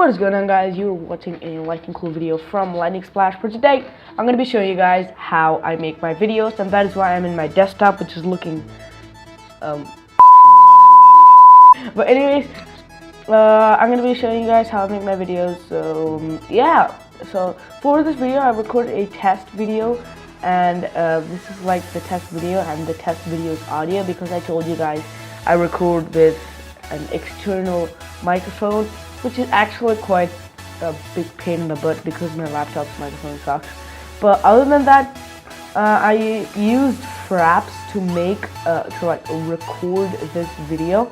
What is going on, guys? You're watching a light and cool video from Lightning Splash. For today, I'm going to be showing you guys how I make my videos, and that is why I'm in my desktop, which is looking but anyways, I'm going to be showing you guys how I make my videos. So yeah, so for this video I recorded a test video, and this is like the test video and the test video's audio, because I told you guys I record with an external microphone, which is actually quite a big pain in the butt because my laptop's microphone sucks. But other than that, I used Fraps to make record this video,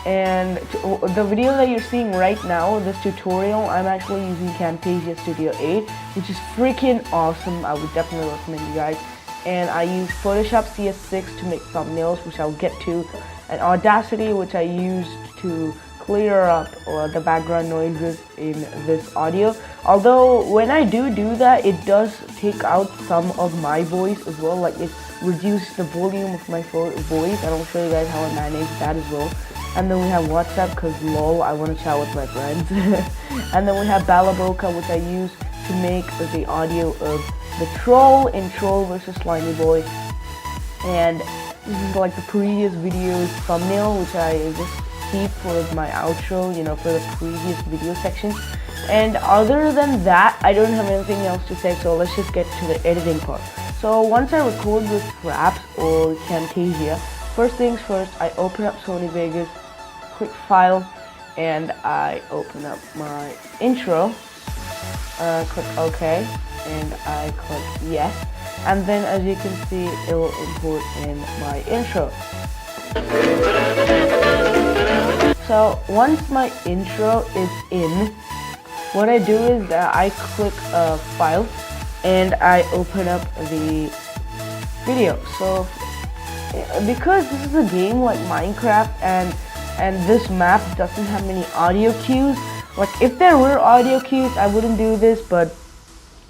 and the video that you're seeing right now, this tutorial, I'm actually using Camtasia Studio 8, which is freaking awesome. I would definitely recommend you guys. And I use Photoshop CS6 to make thumbnails, which I'll get to, and Audacity, which I used to clear up the background noises in this audio. Although when I do that, it does take out some of my voice as well, like it reduces the volume of my voice, and I'll show you guys how I manage that as well. And then we have WhatsApp, because lol, I want to chat with my friends. And then we have Balabolka, which I use to make the audio of the troll in Troll vs. Slimy Boy. And this is like the previous video's thumbnail, which I just keep for my outro, you know, for the previous video section. And other than that, I don't have anything else to say, so let's just get to the editing part. So once I record with Fraps or Camtasia, first things first, I open up Sony Vegas, quick file, and I open up my intro, click OK, and I click yes, and then as you can see, it will import in my intro. So once my intro is in, what I do is I click file and I open up the video. So because this is a game like Minecraft, and this map doesn't have many audio cues, like if there were audio cues I wouldn't do this, but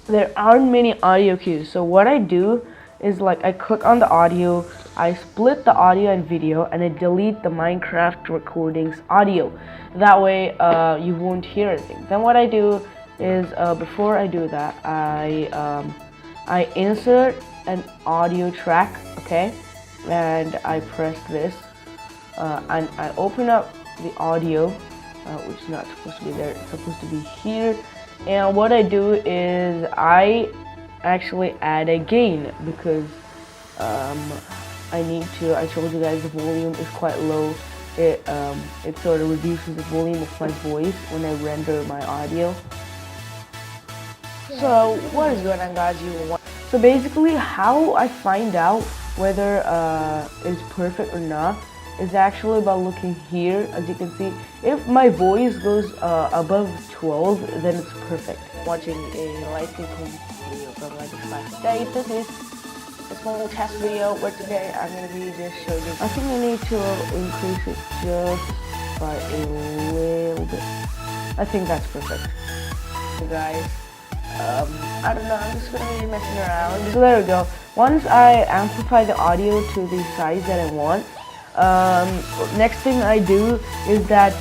there aren't many audio cues. So what I do is, like, I click on the audio, I split the audio and video, and I delete the Minecraft recordings audio. That way you won't hear anything. Then what I do is, before I do that, I insert an audio track, okay, and I press this, and I open up the audio, which is not supposed to be there, it's supposed to be here. And what I do is I actually add a gain, because I told you guys the volume is quite low. It sort of reduces the volume of my voice when I render my audio. So what is going on, guys? So basically how I find out whether it's perfect or not is actually by looking here. As you can see, if my voice goes above 12, then it's perfect. Watching a light and cool video from Lightning Splash. Today, this is a small test video where today I'm going to be just showing you. I think I need to increase it just by a little bit. I think that's perfect. So guys, I don't know, I'm just going to be messing around. So there we go. Once I amplify the audio to the size that I want, next thing I do is that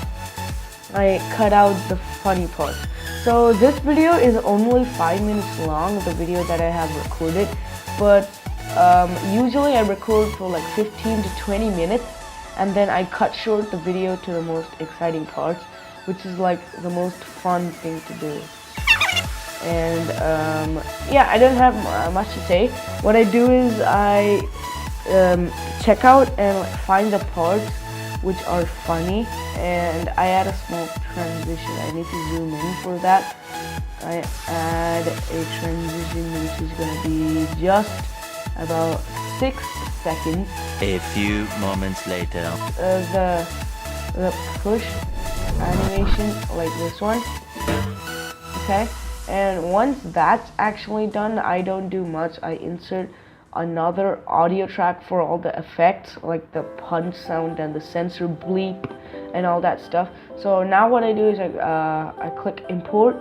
I cut out the funny parts. So this video is only 5 minutes long, the video that I have recorded, but usually I record for like 15 to 20 minutes, and then I cut short the video to the most exciting parts, which is like the most fun thing to do. And yeah, I don't have much to say. What I do is I check out and find the parts which are funny, and I add a small transition. I need to zoom in for that. I add a transition which is going to be just about 6 seconds. A few moments later. The push animation, like this one. Okay, and once that's actually done, I don't do much. I insert another audio track for all the effects, like the punch sound and the sensor bleep and all that stuff. So now what I do is I click import.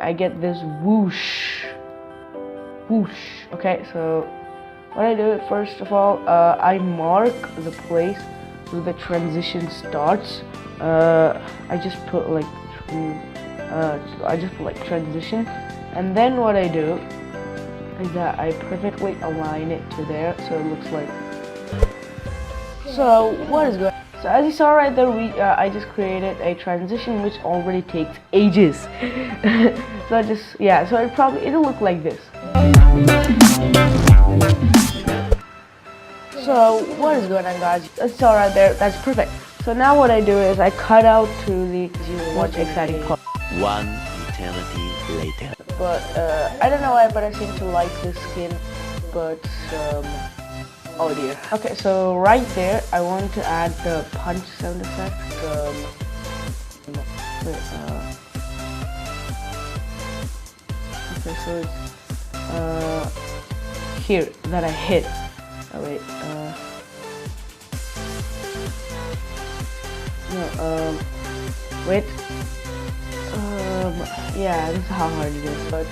I get this whoosh. Okay, so what I do, first of all, I mark the place where the transition starts. I just put like So I just put like transition, and then what I do is that I perfectly align it to there, so it looks like. So what is going? So as you saw right there, I just created a transition which already takes ages. So so it'll look like this. So what is going on, guys? As you saw right there, that's perfect. So now what I do is I cut out to the much exciting part. One eternity later. But I don't know why, but I seem to like this skin. But oh dear. Okay, so right there, I want to add the punch sound effect. Okay, so it's here that I hit. Oh wait. Wait. Yeah, this is how hard it is. But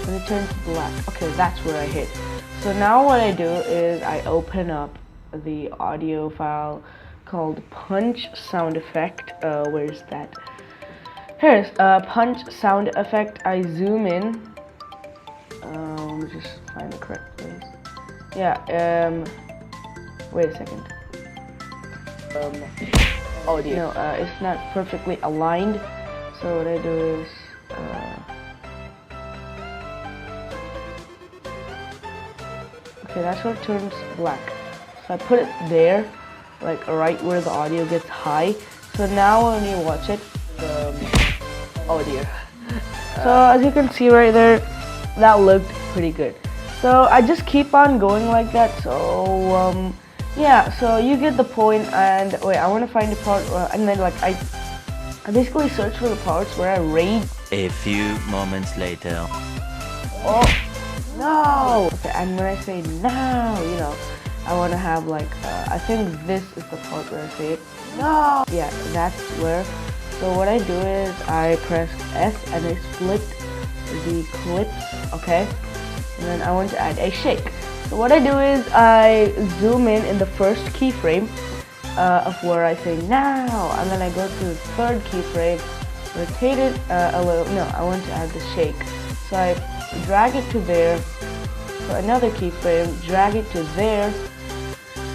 when it turns black, okay, that's where I hit. So now what I do is I open up the audio file called punch sound effect. Where is that? Here it is. Punch sound effect. I zoom in. Let me just find the correct place. Yeah. Wait a second. Audio. No, it's not perfectly aligned. So what I do is. Okay, that's where it turns black. So I put it there, like right where the audio gets high. So now when you watch it, oh dear. So as you can see right there, that looked pretty good. So I just keep on going like that. So yeah, so you get the point. And wait, I want to find the part, and then like I basically search for the parts where I rage. A few moments later. Oh. No! Okay, and when I say no, you know, I want to have like, I think this is the part where I say it. No! Yeah, that's where. So what I do is I press S and I split the clips, okay? And then I want to add a shake. So what I do is I zoom in the first keyframe of where I say now, and then I go to the third keyframe, rotate it a little. No, I want to add the shake. So I drag it to there, for another keyframe, drag it to there,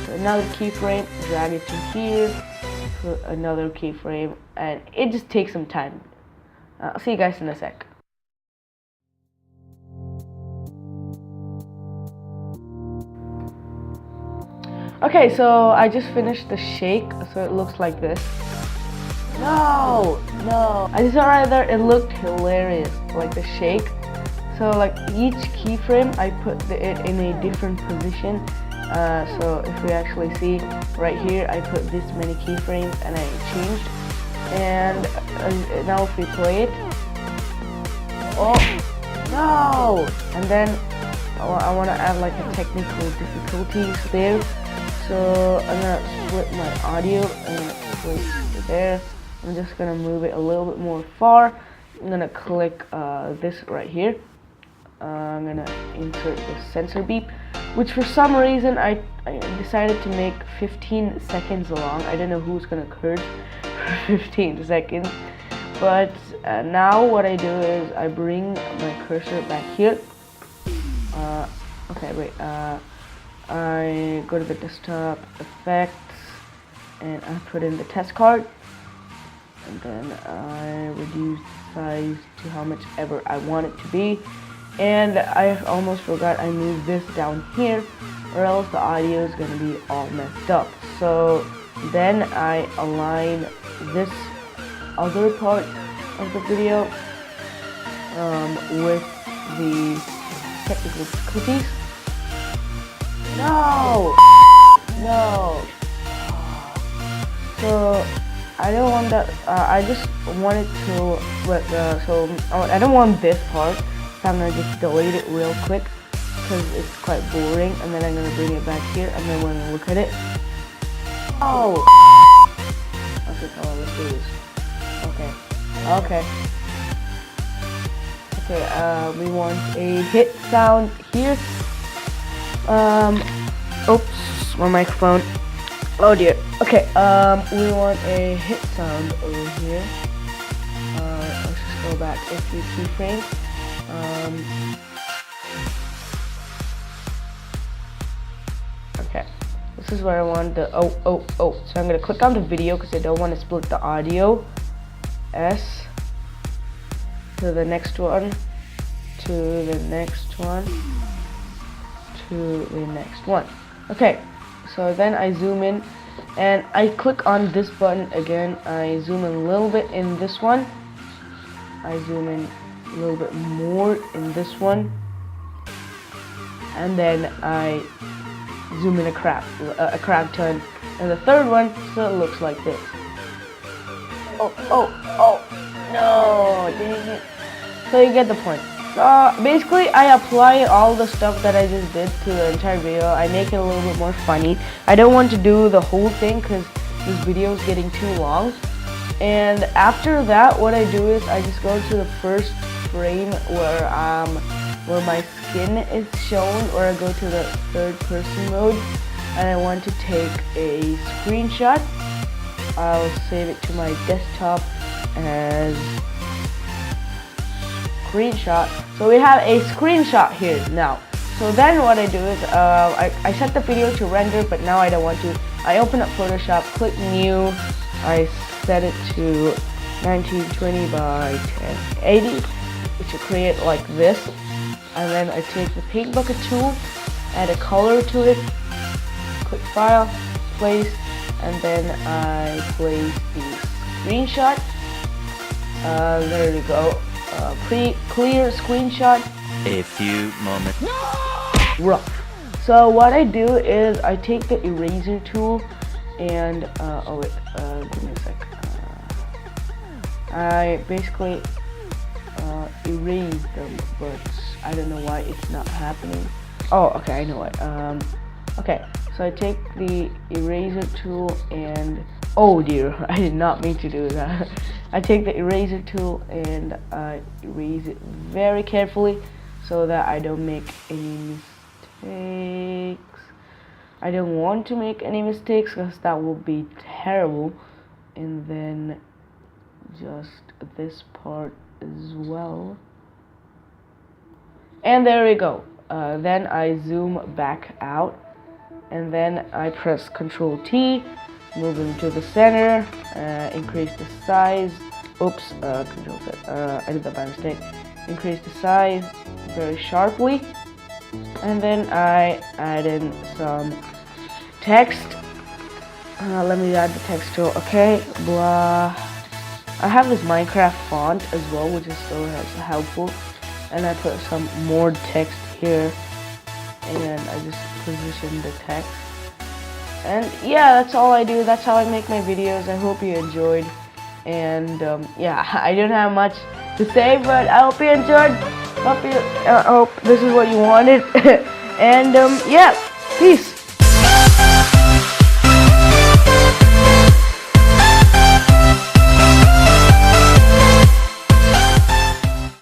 for another keyframe, drag it to here, for another keyframe, and it just takes some time. I'll see you guys in a sec. Okay, so I just finished the shake, so it looks like this. No! I just saw right there, it looked hilarious, like the shake. So like each keyframe, I put it in a different position. So if we actually see right here, I put this many keyframes and I changed. And now if we play it, oh no! And then I want to add like a technical difficulties there. So I'm gonna split my audio and split it there. I'm just gonna move it a little bit more far. I'm gonna click this right here. I'm gonna insert the sensor beep, which for some reason I decided to make 15 seconds long. I don't know who's gonna curse for 15 seconds, but now what I do is I bring my cursor back here. Okay, wait. I go to the desktop effects and I put in the test card, and then I reduce the size to how much ever I want it to be. And I almost forgot I moved this down here, or else the audio is going to be all messed up. So then I align this other part of the video with the technical difficulties. No! So I don't want that. I just wanted to so I don't want this part. So I'm gonna just delete it real quick because it's quite boring, and then I'm gonna bring it back here, and then we're gonna look at it. Oh! Okay, come on, let's do this. Okay, we want a hit sound here. Oops, my microphone. Oh dear. Okay, we want a hit sound over here. go back a few keyframes. Okay, this is where I want the so I'm gonna click on the video because I don't want to split the audio. S to the next one, to the next one, to the next one. Okay, so then I zoom in and I click on this button again. I zoom in a little bit in this one. I zoom in a little bit more in this one, and then I zoom in a crap ton, and the third one so it looks like this. Oh no, dang it. So you get the point. Basically I apply all the stuff that I just did to the entire video. I make it a little bit more funny. I don't want to do the whole thing because this video is getting too long. And after that, what I do is I just go to the first frame where my skin is shown, or I go to the third person mode and I want to take a screenshot. I'll save it to my desktop as screenshot. So we have a screenshot here now. So then what I do is I set the video to render, but now I don't want to. I open up Photoshop, click new, I set it to 1920 by 1080, which will create like this. And then I take the paint bucket tool, add a color to it, click file, place, and then I place the screenshot. There we go. Clear screenshot. A few moments. Rough. So what I do is I take the eraser tool and give me a sec. I basically erase them, but I don't know why it's not happening. Oh, okay, I know what. Okay, so I take the eraser tool and oh dear, I did not mean to do that. I take the eraser tool and I erase it very carefully so that I don't make any mistakes. I don't want to make any mistakes because that will be terrible. And then just this part as well. And there we go. Then I zoom back out and then I press Ctrl T, move them to the center, increase the size. Oops, Control Z. I did that by mistake. Increase the size very sharply, and then I add in some text. Let me add the text tool. Okay, blah. I have this Minecraft font as well, which is so helpful, and I put some more text here, and I just position the text. And yeah, that's all I do. That's how I make my videos. I hope you enjoyed. And yeah, I don't have much to say, but I hope you enjoyed. Hope this is what you wanted. And yeah, peace.